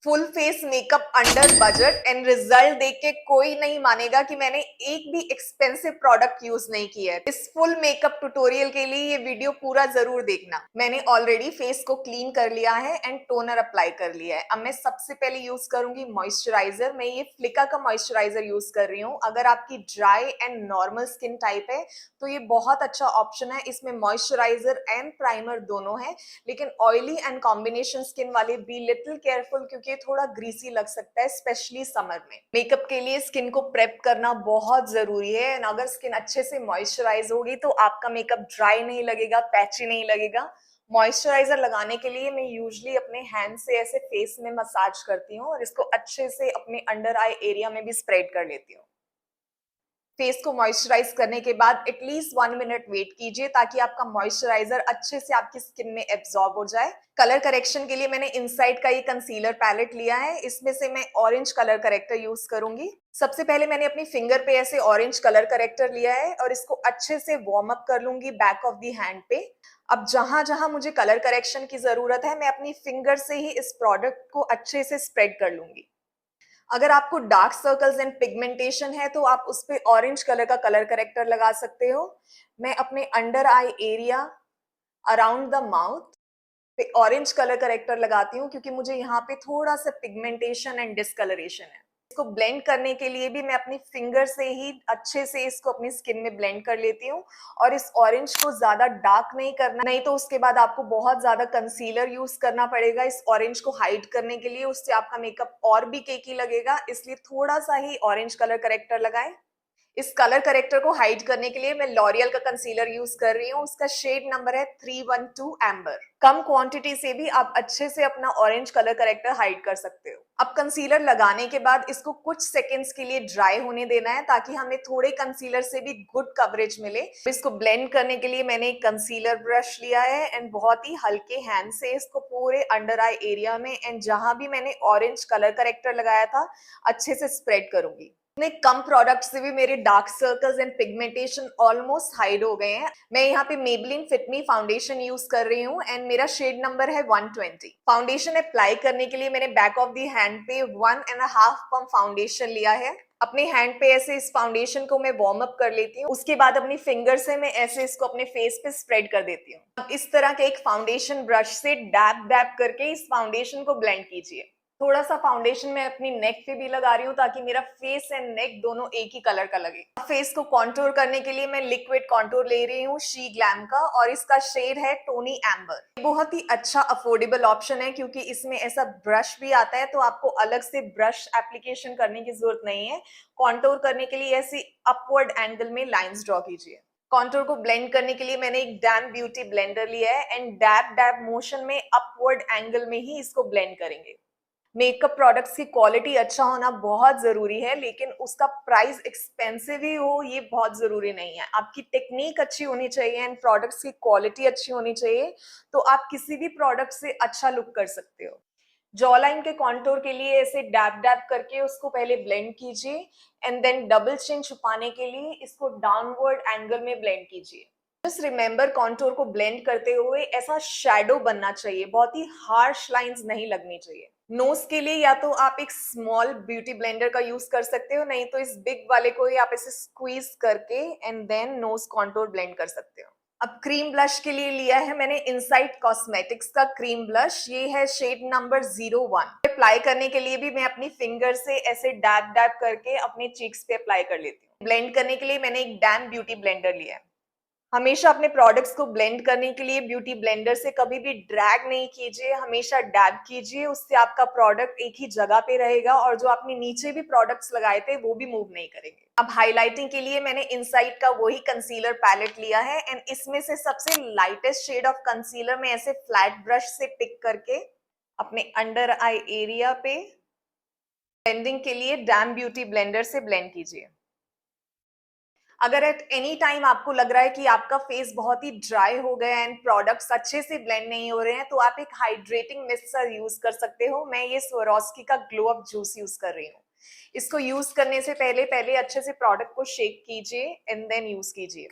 Full face makeup under budget and result देख के कोई नहीं मानेगा कि मैंने एक भी एक्सपेंसिव प्रोडक्ट यूज नहीं किया है। इस फुल मेकअप ट्यूटोरियल के लिए ये वीडियो पूरा जरूर देखना। मैंने ऑलरेडी फेस को क्लीन कर लिया है एंड टोनर अप्लाई कर लिया है। अब मैं सबसे पहले यूज करूंगी मॉइस्चराइजर। मैं ये फ्लिका का मॉइस्चराइजर यूज कर रही हूँ। अगर आपकी dry and normal skin type है तो ये बहुत अच्छा ऑप्शन है। इसमें मॉइस्चराइजर एंड प्राइमर दोनों है, लेकिन ऑयली एंड कॉम्बिनेशन स्किन वाले बी लिटिल केयरफुल क्योंकि थोड़ा ग्रीसी लग सकता है, स्पेशली समर में। मेकअप के लिए स्किन को प्रेप करना बहुत जरूरी है एंड अगर स्किन अच्छे से मॉइस्चराइज होगी तो आपका मेकअप ड्राई नहीं लगेगा, पैची नहीं लगेगा। मॉइस्चराइजर लगाने के लिए मैं यूजुअली अपने हैंड से ऐसे फेस में मसाज करती हूँ और इसको अच्छे से अपने अंडर आई एरिया में भी स्प्रेड कर लेती हूँ। फेस को मॉइस्चराइज करने के बाद एटलीस्ट 1 मिनट वेट कीजिए ताकि आपका मॉइस्चराइजर अच्छे से आपकी स्किन में एब्जॉर्ब हो जाए। कलर करेक्शन के लिए मैंने इनसाइड का ये कंसीलर पैलेट लिया है। इसमें से मैं ऑरेंज कलर करेक्टर यूज करूंगी। सबसे पहले मैंने अपनी फिंगर पे ऐसे ऑरेंज कलर करेक्टर लिया है और इसको अच्छे से वार्म अप कर लूंगी बैक ऑफ दी हैंड पे। अब जहां जहां मुझे कलर करेक्शन की जरूरत है मैं अपनी फिंगर से ही इस प्रोडक्ट को अच्छे से स्प्रेड कर लूंगी। अगर आपको डार्क सर्कल्स एंड पिगमेंटेशन है तो आप उस पे ऑरेंज कलर का कलर करेक्टर लगा सकते हो। मैं अपने under eye area, around the mouth पे ऑरेंज कलर करेक्टर लगाती हूँ क्योंकि मुझे यहाँ पे थोड़ा सा पिगमेंटेशन एंड डिस्कलरेशन है। इसको ब्लेंड करने के लिए भी मैं अपनी फिंगर से ही अच्छे से इसको अपनी स्किन में ब्लेंड कर लेती हूँ और इस ऑरेंज को ज्यादा डार्क नहीं करना, नहीं तो उसके बाद आपको बहुत ज्यादा कंसीलर यूज करना पड़ेगा इस ऑरेंज को हाइड करने के लिए। उससे आपका मेकअप और भी केकी लगेगा, इसलिए थोड़ा सा ही ऑरेंज कलर करेक्टर लगाएं। इस कलर करेक्टर को हाइड करने के लिए मैं लॉरियल का कंसीलर यूज कर रही हूँ। उसका शेड नंबर है 312 एम्बर। कम क्वांटिटी से भी आप अच्छे से अपना ऑरेंज कलर करेक्टर हाइड कर सकते हो। अब कंसीलर लगाने के बाद इसको कुछ सेकेंड्स के लिए ड्राई होने देना है ताकि हमें थोड़े कंसीलर से भी गुड कवरेज मिले। इसको ब्लेंड करने के लिए मैंने एक कंसीलर ब्रश लिया है एंड बहुत ही हल्के हैंड से इसको पूरे अंडर आई एरिया में एंड जहां भी मैंने ऑरेंज कलर करेक्टर लगाया था अच्छे से स्प्रेड करूंगी। इतने कम प्रोडक्ट से भी मेरे dark circles and pigmentation almost hide हो गए हैं। मैं यहाँ पे मेबलिन फिट मी फाउंडेशन यूज कर रही हूँ एंड मेरा शेड नंबर है 120। फाउंडेशन अप्लाई करने के लिए मैंने बैक ऑफ दी हैंड पे 1.5 पंप फाउंडेशन लिया है। अपने हैंड पे ऐसे इस फाउंडेशन को मैं वार्म अप कर लेती हूँ। उसके बाद अपनी फिंगर से मैं ऐसे इसको अपने फेस पे स्प्रेड कर देती हूँ। अब इस तरह के एक फाउंडेशन ब्रश से डैब डैब करके इस फाउंडेशन को ब्लेंड कीजिए। थोड़ा सा फाउंडेशन मैं अपनी नेक पे भी लगा रही हूँ ताकि मेरा फेस एंड नेक दोनों एक ही कलर का लगे। फेस को कॉन्टूर करने के लिए मैं लिक्विड कॉन्टूर ले रही हूँ शी ग्लैम का और इसका शेड है टोनी एम्बर। बहुत ही अच्छा अफोर्डेबल ऑप्शन है क्योंकि इसमें ऐसा ब्रश भी आता है तो आपको अलग से ब्रश एप्लीकेशन करने की जरूरत नहीं है। कॉन्टूर करने के लिए ऐसी अपवर्ड एंगल में लाइंस ड्रॉ कीजिए। कॉन्टूर को ब्लेंड करने के लिए मैंने एक डैम ब्यूटी ब्लेंडर लिया है एंड डैब डैब मोशन में अपवर्ड एंगल में ही इसको ब्लेंड करेंगे। मेकअप प्रोडक्ट्स की क्वालिटी अच्छा होना बहुत जरूरी है, लेकिन उसका प्राइस एक्सपेंसिव ही हो ये बहुत जरूरी नहीं है। आपकी टेक्निक अच्छी होनी चाहिए एंड प्रोडक्ट्स की क्वालिटी अच्छी होनी चाहिए तो आप किसी भी प्रोडक्ट से अच्छा लुक कर सकते हो। जॉ लाइन के कॉन्टूर के लिए ऐसे डैब डैब करके उसको पहले ब्लेंड कीजिए एंड देन डबल चिन छुपाने के लिए इसको डाउनवर्ड एंगल में ब्लेंड कीजिए। जस्ट रिमेंबर कॉन्टूर को ब्लेंड करते हुए ऐसा शैडो बनना चाहिए, बहुत ही हार्श लाइंस नहीं लगनी चाहिए। नोज के लिए या तो आप एक स्मॉल ब्यूटी ब्लेंडर का यूज कर सकते हो, नहीं तो इस बिग वाले को ही आप इसे स्क्वीज करके and then nose contour blend कर सकते हो। अब क्रीम ब्लश के लिए लिया है मैंने इनसाइट कॉस्मेटिक्स का क्रीम ब्लश। ये है शेड नंबर 01। अप्लाई करने के लिए भी मैं अपनी फिंगर से ऐसे डैब डैब करके अपने चीक्स पे अप्लाई कर लेती हूँ। ब्लेंड करने के लिए मैंने एक डैम ब्यूटी ब्लेंडर लिया है। हमेशा अपने प्रोडक्ट्स को ब्लेंड करने के लिए ब्यूटी ब्लेंडर से कभी भी ड्रैग नहीं कीजिए, हमेशा डैब कीजिए। उससे आपका प्रोडक्ट एक ही जगह पे रहेगा और जो आपने नीचे भी प्रोडक्ट्स लगाए थे वो भी मूव नहीं करेंगे। अब हाइलाइटिंग के लिए मैंने इनसाइड का वही कंसीलर पैलेट लिया है एंड इसमें से सबसे लाइटेस्ट शेड ऑफ कंसीलर में ऐसे फ्लैट ब्रश से पिक करके अपने अंडर आई एरिया पे ब्लेंडिंग के लिए डैम ब्यूटी ब्लेंडर से ब्लेंड कीजिए। अगर एट एनी टाइम आपको लग रहा है कि आपका फेस बहुत ही ड्राई हो गया है एंड प्रोडक्ट्स अच्छे से ब्लेंड नहीं हो रहे हैं तो आप एक हाइड्रेटिंग मिक्सचर यूज कर सकते हो। मैं ये स्वरोस्की का ग्लो अप जूस यूज कर रही हूँ। इसको यूज करने से पहले पहले अच्छे से प्रोडक्ट को शेक कीजिए एंड देन यूज कीजिए।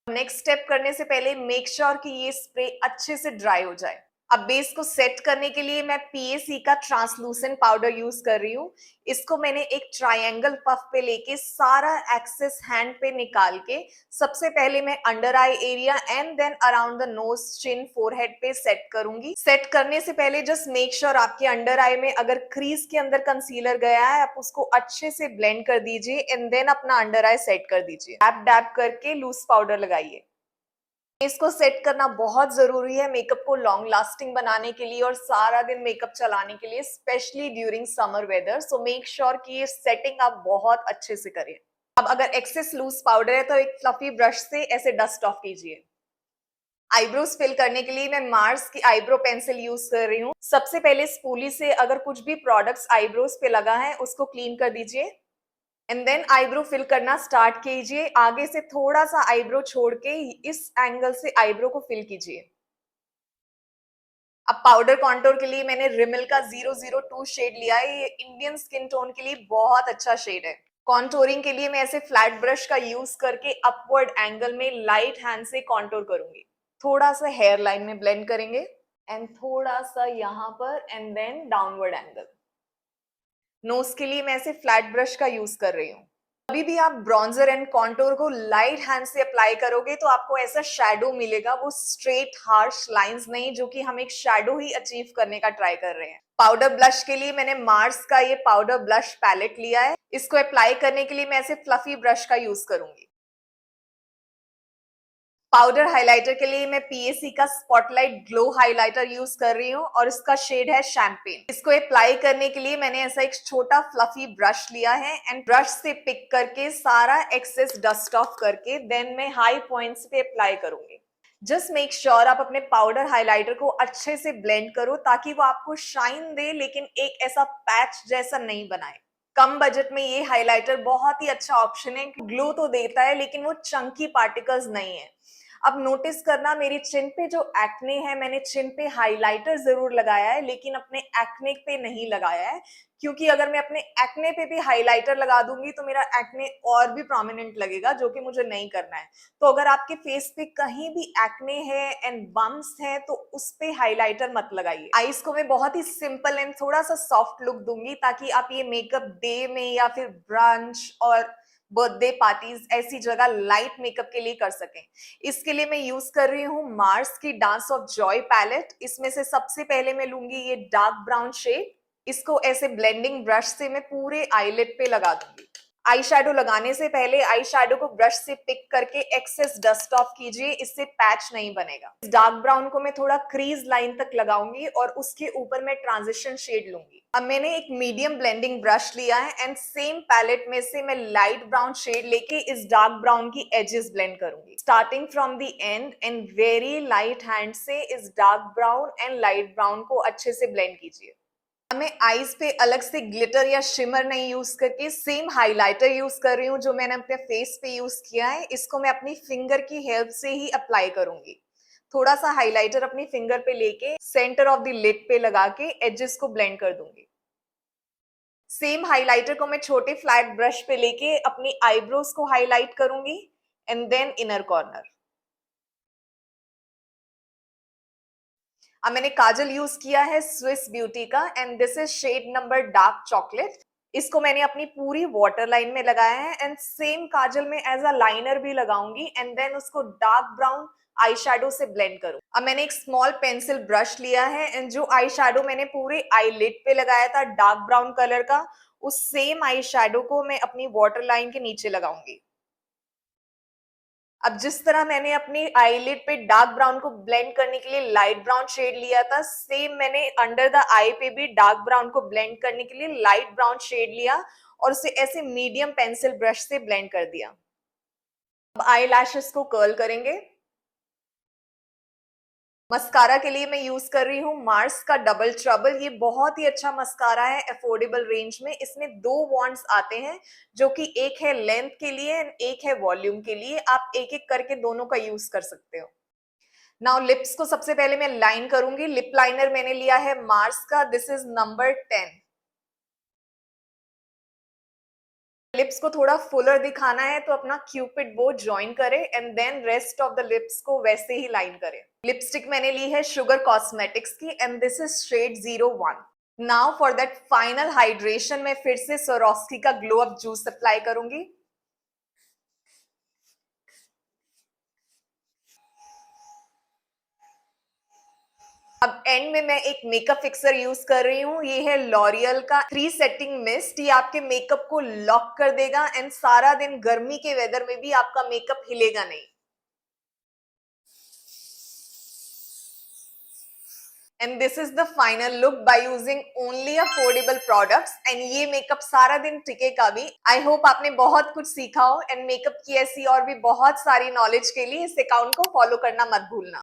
नेक्स्ट स्टेप करने से पहले मेक श्योर कि ये स्प्रे अच्छे से ड्राई हो जाए। अब बेस को सेट करने के लिए मैं पीएसी का ट्रांसलूसेंट पाउडर यूज कर रही हूँ। इसको मैंने एक ट्रायंगल पफ पे लेके सारा एक्सेस हैंड पे निकाल के सबसे पहले मैं under eye area and then around the nose, chin, forehead पे सेट करूंगी। सेट करने से पहले जस्ट मेक श्योर आपके अंडर आई में अगर क्रीज के अंदर कंसीलर गया है, आप उसको अच्छे से ब्लेंड कर दीजिए एंड देन अपना अंडर आई सेट कर दीजिए। डैप डैप करके लूज पाउडर लगाइए। इसको सेट करना बहुत जरूरी है मेकअप को लॉन्ग लास्टिंग बनाने के लिए और सारा दिन मेकअप चलाने के लिए, specially during summer weather. So make sure कि ये सेटिंग आप बहुत अच्छे से करें। अब अगर एक्सेस लूज पाउडर है तो एक फ्लफी ब्रश से ऐसे डस्ट ऑफ कीजिए। आईब्रोज फिल करने के लिए मैं मार्स की आईब्रो पेंसिल यूज कर रही हूँ। सबसे पहले स्पूली से अगर कुछ भी प्रोडक्ट्स आईब्रोज पे लगा है उसको क्लीन कर दीजिए एंड देन आईब्रो फिल करना स्टार्ट कीजिए। आगे से थोड़ा सा आईब्रो छोड़ के इस एंगल से आईब्रो को फिल कीजिए। अब पाउडर कॉन्टोर के लिए मैंने रिमिल का 002 शेड लिया है। ये इंडियन स्किन टोन के लिए बहुत अच्छा शेड है। कॉन्टोरिंग के लिए मैं ऐसे फ्लैट ब्रश का यूज करके अपवर्ड एंगल में लाइट हैंड से कॉन्टोर करूंगी। थोड़ा सा हेयर लाइन में ब्लेंड करेंगे एंड थोड़ा सा यहाँ पर and then downward angle. Nose के लिए मैं ऐसे फ्लैट ब्रश का यूज कर रही हूँ। अभी भी आप ब्रॉन्जर एंड कॉन्टोर को लाइट हैंड से अप्लाई करोगे तो आपको ऐसा शैडो मिलेगा, वो स्ट्रेट हार्श लाइंस नहीं, जो कि हम एक शैडो ही अचीव करने का ट्राई कर रहे हैं। पाउडर ब्लश के लिए मैंने मार्स का ये पाउडर ब्लश पैलेट लिया है। इसको अप्लाई करने के लिए मैं ऐसे फ्लफी ब्रश का यूज करूंगी। पाउडर हाइलाइटर के लिए मैं पीएसी का स्पॉटलाइट ग्लो हाइलाइटर यूज कर रही हूँ और इसका शेड है शैंपेन। इसको अप्लाई करने के लिए मैंने ऐसा एक छोटा फ्लफी ब्रश लिया है एंड ब्रश से पिक करके सारा एक्सेस डस्ट ऑफ करके देन मैं हाई पॉइंट्स पे अप्लाई करूंगी। जस्ट मेक श्योर आप अपने पाउडर हाइलाइटर को अच्छे से ब्लेंड करो ताकि वो आपको शाइन दे, लेकिन एक ऐसा पैच जैसा नहीं बनाए। कम बजट में ये हाइलाइटर बहुत ही अच्छा ऑप्शन है। ग्लो तो देता है लेकिन वो चंकी पार्टिकल्स नहीं है। अब नोटिस करना, मेरी चिन पे जो एक्ने है, मैंने चिन पे हाइलाइटर जरूर लगाया है लेकिन अपने एक्ने पे नहीं लगाया है, क्योंकि अगर मैं अपने एक्ने पे भी हाइलाइटर लगा दूंगी तो मेरा एक्ने और भी प्रोमिनेंट लगेगा, जो कि मुझे नहीं करना है। तो अगर आपके फेस पे कहीं भी एक्ने है एंड बम्स है तो उस पे हाइलाइटर मत लगाइए। आईज को मैं बहुत ही सिंपल एंड थोड़ा सा सॉफ्ट लुक दूंगी ताकि आप ये मेकअप डे में या फिर ब्रंच और बर्थडे पार्टीज ऐसी जगह लाइट मेकअप के लिए कर सकें। इसके लिए मैं यूज कर रही हूँ मार्स की डांस ऑफ जॉय पैलेट। इसमें से सबसे पहले मैं लूंगी ये डार्क ब्राउन शेड। इसको ऐसे ब्लेंडिंग ब्रश से मैं पूरे आईलिड पे लगा दूंगी। आई शैडो लगाने से पहले आई शैडो को ब्रश से पिक करके एक्सेस डस्ट ऑफ कीजिए, इससे पैच नहीं बनेगा। इस डार्क ब्राउन को मैं थोड़ा क्रीज लाइन तक लगाऊंगी और उसके ऊपर मैं ट्रांजिशन शेड लूंगी। अब मैंने एक मीडियम ब्लेंडिंग ब्रश लिया है एंड सेम पैलेट में से मैं लाइट ब्राउन शेड लेके इस डार्क ब्राउन की एजेस ब्लेंड करूंगी। Starting from the end and very light hand से इस dark brown and light brown को अच्छे से ब्लेंड कीजिए। मैं आईज पे अलग से ग्लिटर या शिमर नहीं यूज करके सेम हाइलाइटर यूज कर रही हूँ जो मैंने अपने फेस पे यूज किया है। इसको मैं अपनी फिंगर की हेल्प से ही अप्लाई करूंगी। थोड़ा सा हाइलाइटर अपनी फिंगर पे लेके सेंटर ऑफ द लिड पे लगा के एजेस को ब्लेंड कर दूंगी। सेम हाइलाइटर को मैं छोटे फ्लैट ब्रश पे लेके अपनी आईब्रोज को हाईलाइट करूंगी एंड देन इनर कॉर्नर। अब मैंने काजल यूज किया है स्विस ब्यूटी का and this is shade number dark chocolate. इसको मैंने अपनी पूरी वाटर लाइन में लगाया है एंड सेम काजल में एज अ लाइनर भी लगाऊंगी एंड देन उसको डार्क ब्राउन आई शेडो से ब्लेंड करूं। अब मैंने एक स्मॉल पेंसिल ब्रश लिया है एंड जो आई शेडो मैंने पूरे आई लिड पे लगाया था डार्क ब्राउन कलर का, उस सेम आई शेडो को मैं अपनी वाटर लाइन के नीचे लगाऊंगी। अब जिस तरह मैंने अपनी आईलिड पे डार्क ब्राउन को ब्लेंड करने के लिए लाइट ब्राउन शेड लिया था, सेम मैंने अंडर द आई पे भी डार्क ब्राउन को ब्लेंड करने के लिए लाइट ब्राउन शेड लिया और उसे ऐसे मीडियम पेंसिल ब्रश से ब्लेंड कर दिया। अब आई लैशेस को कर्ल करेंगे। मस्कारा के लिए मैं यूज कर रही हूँ मार्स का डबल ट्रबल। ये बहुत ही अच्छा मस्कारा है अफोर्डेबल रेंज में। इसमें दो वॉन्ड्स आते हैं जो कि एक है लेंथ के लिए एंड एक है वॉल्यूम के लिए। आप एक एक करके दोनों का यूज कर सकते हो। नाउ लिप्स को सबसे पहले मैं लाइन करूंगी। लिप लाइनर मैंने लिया है मार्स का, दिस इज नंबर 10। लिप्स को थोड़ा फुलर दिखाना है तो अपना क्यूपिड बो ज्वाइन करें and then rest of the lips को वैसे ही लाइन करें। लिपस्टिक मैंने ली है शुगर कॉस्मेटिक्स की and this is shade 01। Now for that final hydration मैं फिर से स्वरोस्की का ग्लो अप जूस अप्लाई करूंगी। अब एंड में मैं एक मेकअप फिक्सर यूज कर रही हूँ, ये है लॉरियल का 3 सेटिंग मिस्ट। ये आपके मेकअप को लॉक कर देगा एंड सारा दिन गर्मी के वेदर में भी आपका मेकअप हिलेगा नहीं। And this is the final look by using only affordable products and ये मेकअप सारा दिन टिकेगा भी। आई होप आपने बहुत कुछ सीखा हो एंड मेकअप की ऐसी और भी बहुत सारी नॉलेज के लिए इस अकाउंट को फॉलो करना मत भूलना।